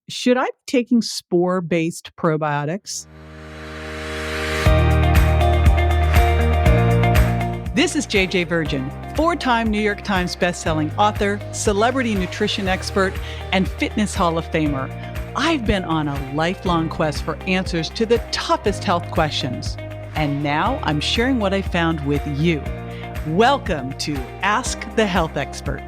Should I be taking spore-based probiotics? This is JJ Virgin, 4-time New York Times bestselling author, celebrity nutrition expert, and fitness Hall of Famer. I've been on a lifelong quest for answers to the toughest health questions. And now I'm sharing what I found with you. Welcome to Ask the Health Expert.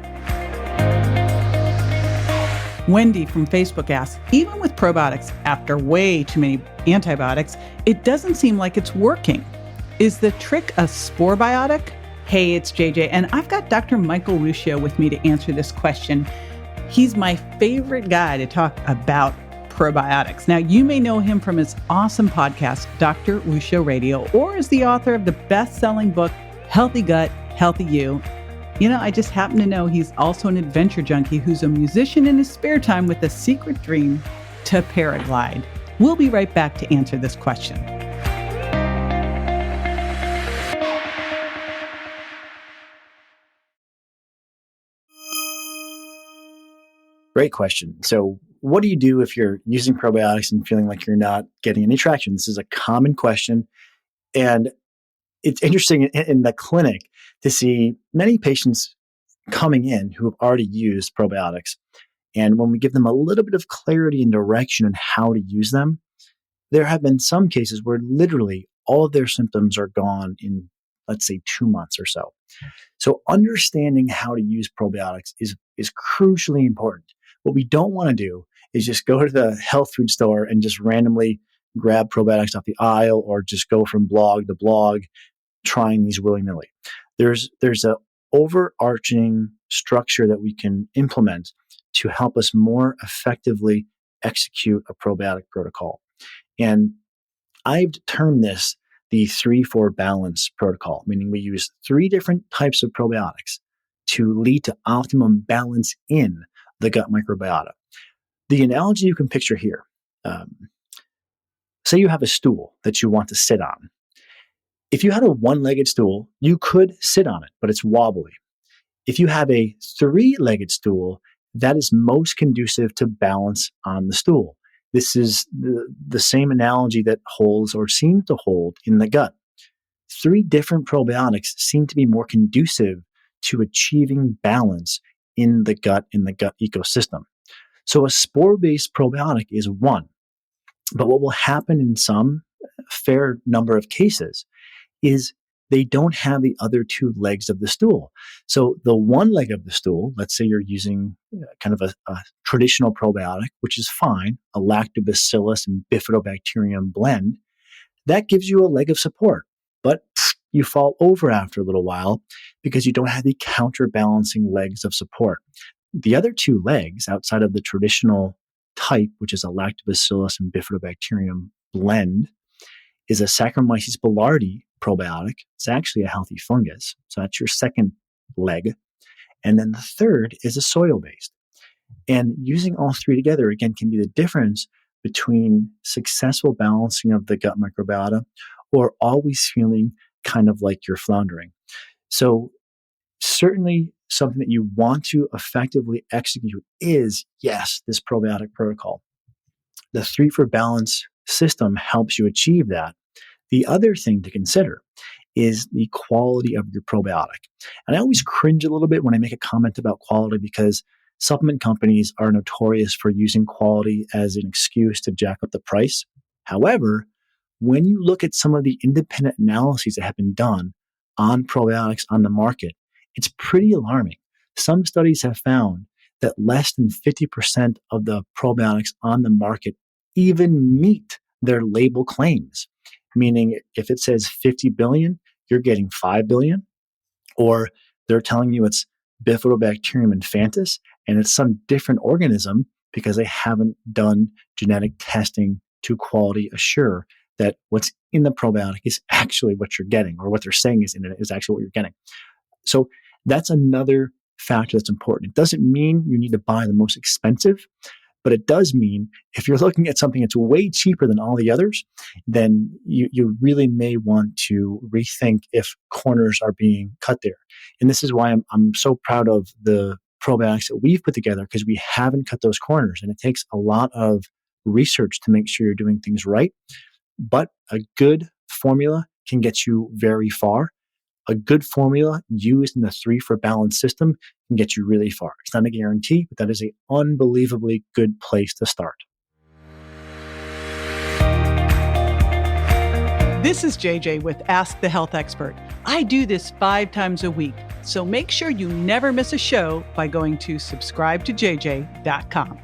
Wendy from Facebook asks, even with probiotics, after way too many antibiotics, it doesn't seem like it's working. Is the trick a spore-biotic? Hey, it's JJ, and I've got Dr. Michael Ruscio with me to answer this question. He's my favorite guy to talk about probiotics. Now, you may know him from his awesome podcast, Dr. Ruscio Radio, or as the author of the best-selling book, Healthy Gut, Healthy You. You know, I just happen to know he's also an adventure junkie who's a musician in his spare time with a secret dream to paraglide. We'll be right back to answer this question. Great question. So what do you do if you're using probiotics and feeling like you're not getting any traction? This is a common question. And it's interesting in the clinic to see many patients coming in who have already used probiotics. And when we give them a little bit of clarity and direction on how to use them, there have been some cases where literally all of their symptoms are gone in, let's say, 2 months or so. So understanding how to use probiotics is crucially important. What we don't want to do is just go to the health food store and just randomly grab probiotics off the aisle or just go from blog to blog trying these willy-nilly. There's a overarching structure that we can implement to help us more effectively execute a probiotic protocol. And I've termed this the 3-4 balance protocol, meaning we use 3 different types of probiotics to lead to optimum balance in the gut microbiota. The analogy you can picture here, say you have a stool that you want to sit on. If you had a one-legged stool, you could sit on it, but it's wobbly. If you have a 3-legged stool, that is most conducive to balance on the stool. This is the same analogy that holds or seems to hold in the gut. 3 different probiotics seem to be more conducive to achieving balance in the gut ecosystem. So a spore-based probiotic is one. But what will happen in some fair number of cases is they don't have the other 2 legs of the stool. So the one leg of the stool, let's say you're using kind of a traditional probiotic, which is fine, a lactobacillus and bifidobacterium blend, that gives you a leg of support. But you fall over after a little while because you don't have the counterbalancing legs of support. The other 2 legs outside of the traditional type, which is a lactobacillus and bifidobacterium blend, is a Saccharomyces boulardii probiotic. It's actually a healthy fungus. So that's your second leg. And then the third is a soil-based. And using all 3 together, again, can be the difference between successful balancing of the gut microbiota or always feeling kind of like you're floundering. So certainly something that you want to effectively execute is, yes, this probiotic protocol. The 3-for balance system helps you achieve that. The other thing to consider is the quality of your probiotic. And I always cringe a little bit when I make a comment about quality because supplement companies are notorious for using quality as an excuse to jack up the price. However, when you look at some of the independent analyses that have been done on probiotics on the market, it's pretty alarming. Some studies have found that less than 50% of the probiotics on the market even meet their label claims. Meaning if it says 50 billion, you're getting 5 billion, or they're telling you it's Bifidobacterium infantis and it's some different organism because they haven't done genetic testing to quality assure that what's in the probiotic is actually what you're getting, or what they're saying is in it is actually what you're getting. So that's another factor that's important. It doesn't mean you need to buy the most expensive, but it does mean if you're looking at something that's way cheaper than all the others, then you really may want to rethink if corners are being cut there. And this is why I'm so proud of the probiotics that we've put together because we haven't cut those corners. And it takes a lot of research to make sure you're doing things right. But a good formula can get you very far. A good formula used in the 3 for Balance system can get you really far. It's not a guarantee, but that is an unbelievably good place to start. This is JJ with Ask the Health Expert. I do this 5 times a week, so make sure you never miss a show by going to subscribetojj.com.